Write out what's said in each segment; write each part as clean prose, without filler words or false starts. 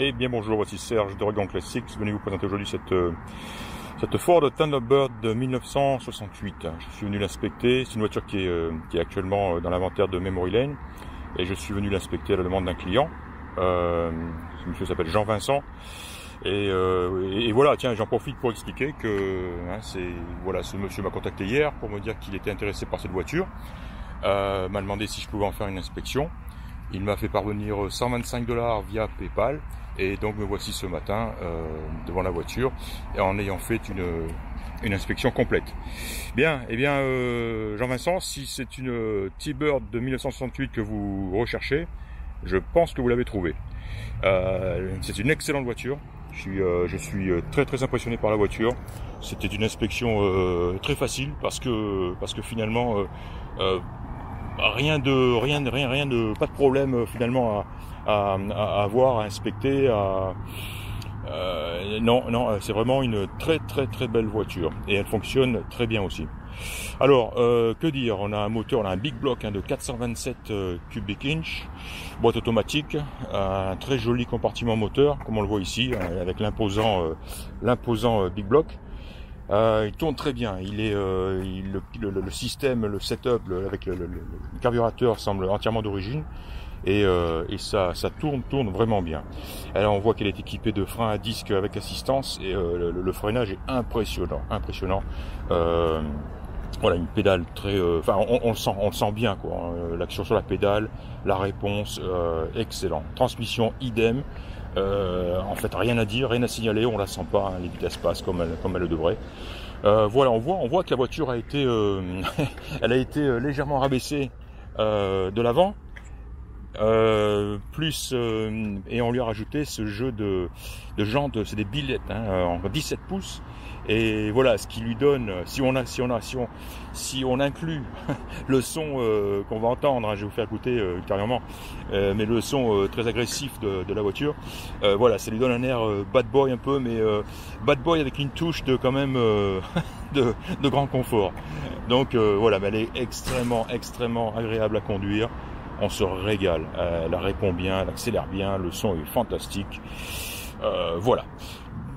Et bien bonjour, voici Serge de Regan Classics, venu vous présenter aujourd'hui cette Ford Thunderbird de 1968. Je suis venu l'inspecter, c'est une voiture qui est actuellement dans l'inventaire de Memory Lane, et je suis venu l'inspecter à la demande d'un client. Ce monsieur s'appelle Jean-Vincent, et voilà, tiens, j'en profite pour expliquer que voilà, ce monsieur m'a contacté hier pour me dire qu'il était intéressé par cette voiture, m'a demandé si je pouvais en faire une inspection. Il m'a fait parvenir 125 $ via PayPal, et donc me voici ce matin devant la voiture en ayant fait une inspection complète. Bien, et bien Jean-Vincent, si c'est une T-Bird de 1968 que vous recherchez, je pense que vous l'avez trouvée. C'est une excellente voiture. Je suis très impressionné par la voiture. C'était une inspection très facile parce que finalement pas de problème finalement à avoir, à inspecter. Non, c'est vraiment une très belle voiture, et elle fonctionne très bien aussi. Alors, que dire, on a un big block de 427 cubic inch, boîte automatique, un très joli compartiment moteur, comme on le voit ici, avec l'imposant big block. Il tourne très bien. Le système, le setup avec le carburateur semble entièrement d'origine, et ça tourne vraiment bien. Alors on voit qu'elle est équipée de freins à disque avec assistance, et le freinage est impressionnant. Voilà, une pédale très, on le sent bien, quoi. L'action sur la pédale, la réponse, excellent. Transmission idem. En fait, rien à dire, rien à signaler, on la sent pas, hein, les vitesses passent comme elle le devrait. Voilà, on voit que la voiture a été, elle a été légèrement rabaissée de l'avant, et on lui a rajouté ce jeu de jantes, c'est des billettes, en 17 pouces. Et voilà, ce qui lui donne, si on inclut le son qu'on va entendre, je vais vous faire écouter ultérieurement, mais le son très agressif de la voiture, voilà, ça lui donne un air bad boy un peu, mais bad boy avec une touche de quand même de grand confort. Donc voilà, mais elle est extrêmement agréable à conduire. On se régale, elle répond bien, elle accélère bien, le son est fantastique. Voilà.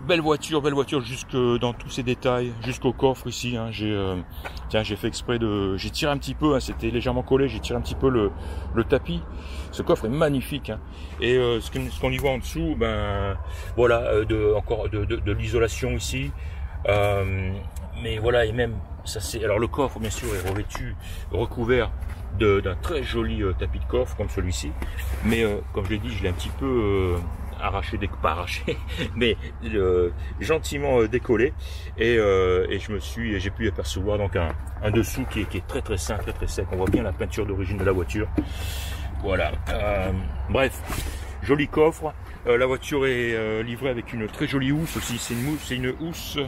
Belle voiture jusque dans tous ses détails, jusqu'au coffre ici. J'ai fait exprès j'ai tiré un petit peu, c'était légèrement collé, j'ai tiré un petit peu le tapis. Ce coffre est magnifique, et ce qu'on y voit en dessous, voilà, de l'isolation ici. Mais voilà, et même ça, alors le coffre bien sûr est recouvert d'un très joli tapis de coffre comme celui-ci, mais comme je l'ai dit, je l'ai un petit peu pas arraché, mais gentiment décollé, et j'ai pu apercevoir donc un dessous qui est très sain, très sec. On voit bien la peinture d'origine de la voiture. Voilà. Bref, joli coffre. La voiture est livrée avec une très jolie housse aussi. C'est une housse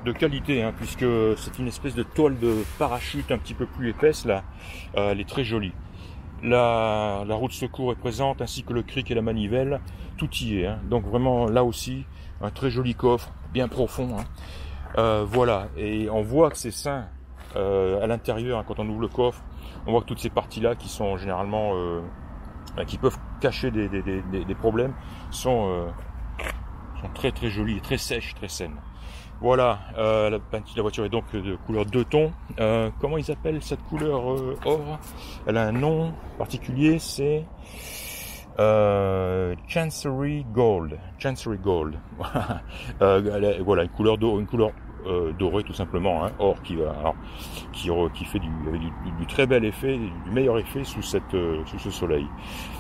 de qualité, puisque c'est une espèce de toile de parachute un petit peu plus épaisse là. Elle est très jolie. La roue de secours est présente, ainsi que le cric et la manivelle, tout y est. Donc vraiment là aussi un très joli coffre, bien profond. Voilà, et on voit que c'est sain à l'intérieur. Quand on ouvre le coffre, on voit que toutes ces parties-là qui sont généralement qui peuvent cacher des problèmes sont très jolies, très sèches, très saines. Voilà, la voiture est donc de couleur 2 tons. Comment ils appellent cette couleur or? Elle a un nom particulier, c'est Chancery Gold. Voilà, une couleur dorée tout simplement, or qui fait avec du très bel effet, du meilleur effet sous ce soleil.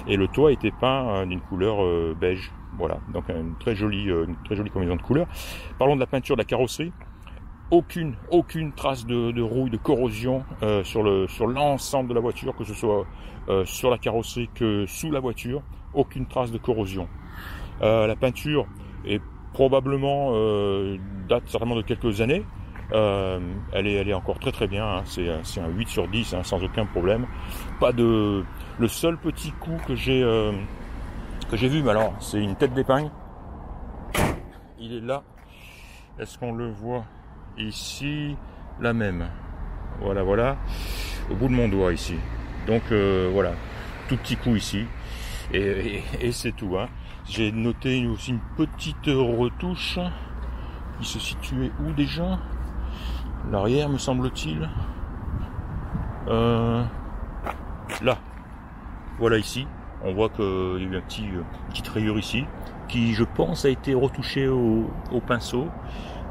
Et le toit était peint d'une couleur beige. Voilà, donc une très jolie combinaison de couleurs. Parlons de la peinture de la carrosserie. Aucune trace de rouille, de corrosion sur l'ensemble de la voiture, que ce soit sur la carrosserie que sous la voiture. Aucune trace de corrosion. La peinture est probablement date certainement de quelques années. Elle est encore très bien. C'est un 8 sur 10, sans aucun problème. Le seul petit coup que j'ai vu, mais alors c'est une tête d'épingle. Il est là. Est-ce qu'on le voit ici? La même. Voilà. Au bout de mon doigt ici. Donc voilà. Tout petit coup ici. Et c'est tout. J'ai noté aussi une petite retouche qui se situait où déjà? L'arrière, me semble-t-il. Là, voilà ici. On voit qu'il y a eu une petite rayure ici, qui je pense a été retouchée au pinceau.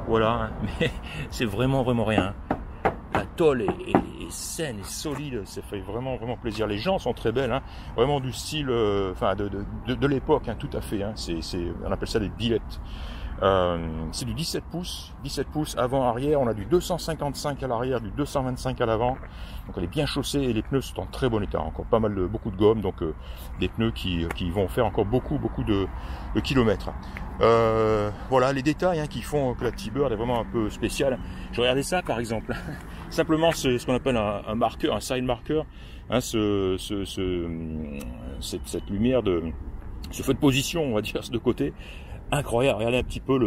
Voilà, mais c'est vraiment rien. La tôle est saine et solide, ça fait vraiment plaisir. Les gens sont très belles, hein. Vraiment du style, enfin de l'époque, hein, tout à fait. Hein. On appelle ça des billettes. C'est du 17 pouces avant arrière. On a du 255 à l'arrière, du 225 à l'avant. Donc elle est bien chaussée et les pneus sont en très bon état. Encore beaucoup de gomme, donc des pneus qui vont faire encore beaucoup de kilomètres. Voilà les détails, hein, qui font que la T-Bird est vraiment un peu spéciale. Je regardais ça par exemple. Simplement c'est ce qu'on appelle un marqueur, un side marker, hein, cette lumière ce feu de position, on va dire, de côté. Incroyable, regardez un petit peu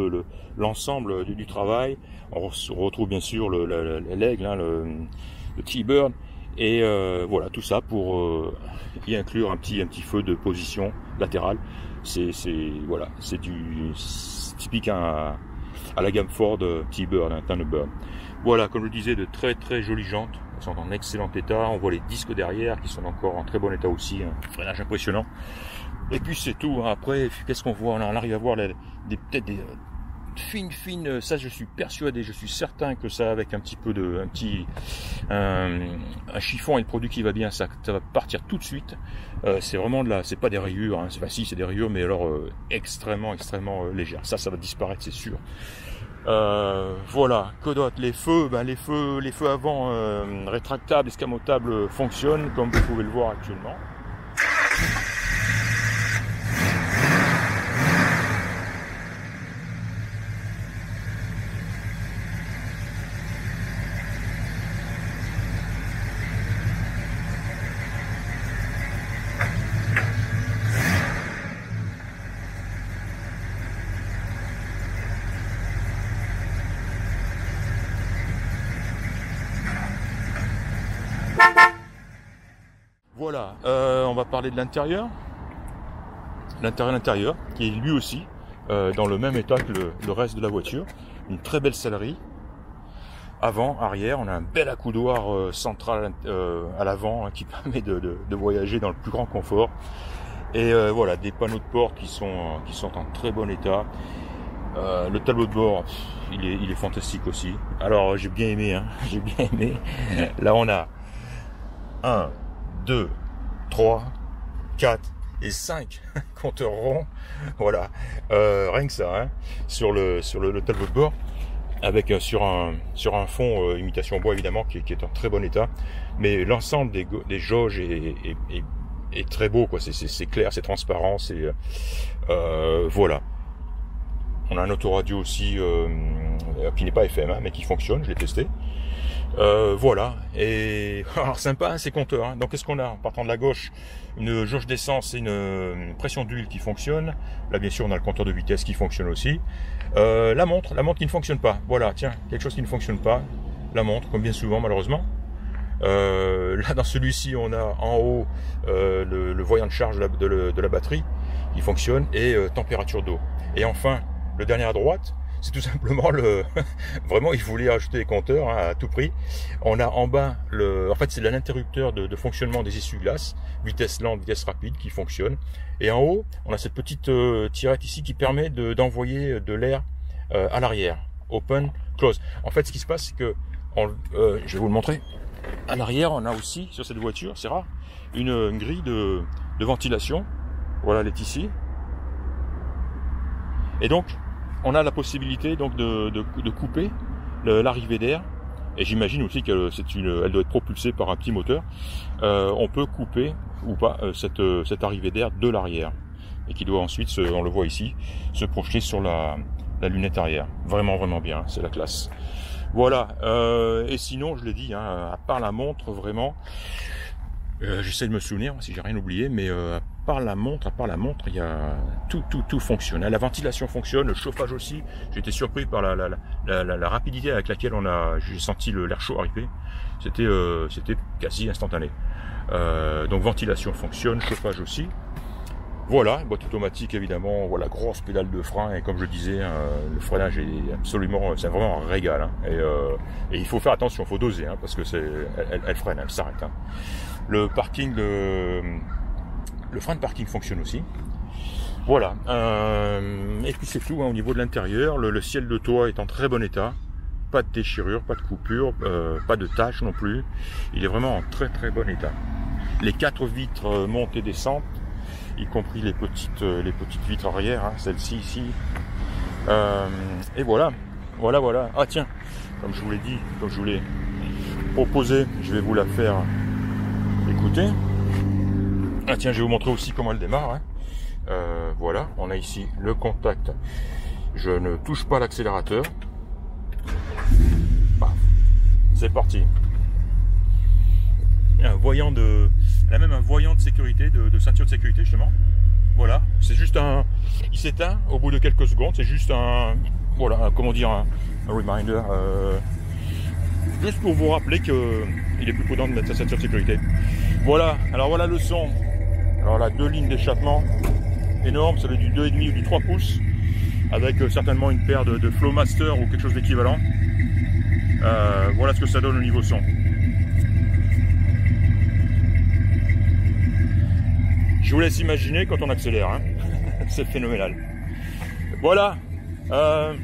l'ensemble du travail. On retrouve bien sûr l'aigle, hein, le T-Bird, et voilà, tout ça pour y inclure un petit feu de position latérale. C'est typique à la gamme Ford T-Bird, hein, Thunderbird. Voilà, comme je le disais, de très jolies jantes. Elles sont en excellent état. On voit les disques derrière qui sont encore en très bon état aussi. Un freinage impressionnant. Et puis c'est tout. Après, qu'est-ce qu'on voit? On arrive à voir peut-être des fines. Ça, je suis persuadé, je suis certain que ça, avec un chiffon et le produit qui va bien, ça va partir tout de suite. C'est vraiment c'est pas des rayures. Hein. Si, c'est des rayures, mais alors extrêmement légères. Ça va disparaître, c'est sûr. Voilà, que d'autre? Les feux avant rétractables, escamotables fonctionnent, comme vous pouvez le voir actuellement. Voilà, on va parler de l'intérieur. L'intérieur, qui est lui aussi dans le même état que le reste de la voiture. Une très belle sellerie. Avant, arrière, on a un bel accoudoir central à l'avant, hein, qui permet de voyager dans le plus grand confort. Et voilà, des panneaux de porte qui sont en très bon état. Le tableau de bord, il est fantastique aussi. Alors j'ai bien aimé, hein, Là on a 1, 2, 3, 4 et 5 compteurs ronds. Voilà, rien que ça, hein, sur le tableau de bord, avec sur un fond imitation bois évidemment, qui est en très bon état. Mais l'ensemble des jauges est très beau, quoi. C'est clair, c'est transparent, voilà. On a un autoradio aussi qui n'est pas FM, hein, mais qui fonctionne, je l'ai testé. Voilà, et alors sympa, hein, ces compteurs, hein. Donc qu'est-ce qu'on a? En partant de la gauche, une jauge d'essence et une pression d'huile qui fonctionne. Là bien sûr on a le compteur de vitesse qui fonctionne aussi. La montre qui ne fonctionne pas. Voilà, tiens, quelque chose qui ne fonctionne pas. La montre, comme bien souvent malheureusement. Là dans celui-ci on a en haut le voyant de charge de la batterie qui fonctionne, et température d'eau. Et enfin le dernier à droite, c'est tout simplement vraiment il voulait ajouter des compteurs, hein, à tout prix. On a en bas en fait c'est l'interrupteur de fonctionnement des essuie-glaces, vitesse lente, vitesse rapide, qui fonctionne. Et en haut on a cette petite tirette ici qui permet d'envoyer de l'air à l'arrière, open, close. En fait ce qui se passe c'est que je vais vous le montrer. À l'arrière on a aussi, sur cette voiture, c'est rare, une grille de ventilation. Voilà, elle est ici. Et donc on a la possibilité donc de couper l'arrivée d'air, et j'imagine aussi qu'elle doit être propulsée par un petit moteur. On peut couper ou pas cette arrivée d'air de l'arrière, et qui doit ensuite, on le voit ici, se projeter sur la lunette arrière. Vraiment bien, c'est la classe. Voilà, et sinon je l'ai dit, hein, à part la montre, vraiment, j'essaie de me souvenir si j'ai rien oublié, mais à part la montre, il y a tout fonctionne. La ventilation fonctionne, le chauffage aussi. J'ai été surpris par la rapidité avec laquelle j'ai senti l'air chaud arriver. C'était quasi instantané. Donc ventilation fonctionne, chauffage aussi. Voilà, boîte automatique évidemment, voilà, grosse pédale de frein, et comme je disais, le freinage est absolument, c'est vraiment un régal, hein, et il faut faire attention, il faut doser, hein, parce que elle freine, elle s'arrête. Hein. Le parking, le frein de parking fonctionne aussi. Voilà, et puis c'est tout, hein, au niveau de l'intérieur, le ciel de toit est en très bon état, pas de déchirure, pas de coupure, pas de taches non plus, il est vraiment en très très bon état. Les 4 vitres montent et descendent, y compris les petites vitres arrière, hein, celle-ci ici. Et voilà. Ah tiens, comme je vous l'ai dit, comme je vous l'ai proposé, je vais vous la faire écouter. Ah tiens, je vais vous montrer aussi comment elle démarre. Hein. Voilà, on a ici le contact. Je ne touche pas l'accélérateur. C'est parti. Un voyant elle a même un voyant de sécurité, de ceinture de sécurité justement. Voilà, c'est juste il s'éteint au bout de quelques secondes, c'est juste comment dire, un reminder, juste pour vous rappeler que il est plus prudent de mettre sa ceinture de sécurité. Voilà, alors voilà le son. Alors là, 2 lignes d'échappement énormes, ça doit être du 2,5 ou du 3 pouces, avec certainement une paire de Flowmaster ou quelque chose d'équivalent. Voilà ce que ça donne au niveau son. Je vous laisse imaginer quand on accélère, hein. C'est phénoménal. Voilà. La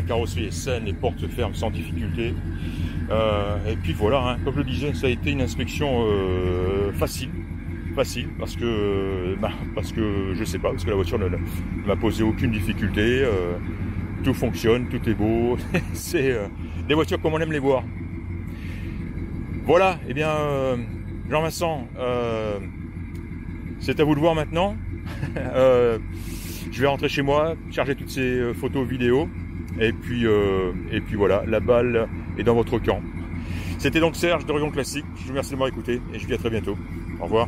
carrosserie est saine, les portes se ferment sans difficulté. Et puis voilà, hein, comme je le disais, ça a été une inspection facile, parce que je sais pas, parce que la voiture ne m'a posé aucune difficulté. Tout fonctionne, tout est beau. C'est des voitures comme on aime les voir. Voilà, et bien. Jean-Vincent, c'est à vous de voir maintenant. Je vais rentrer chez moi, charger toutes ces photos, vidéos, et puis voilà, la balle est dans votre camp. C'était donc Serge d'Orion Classique. Je vous remercie de m'avoir écouté et je vous dis à très bientôt. Au revoir.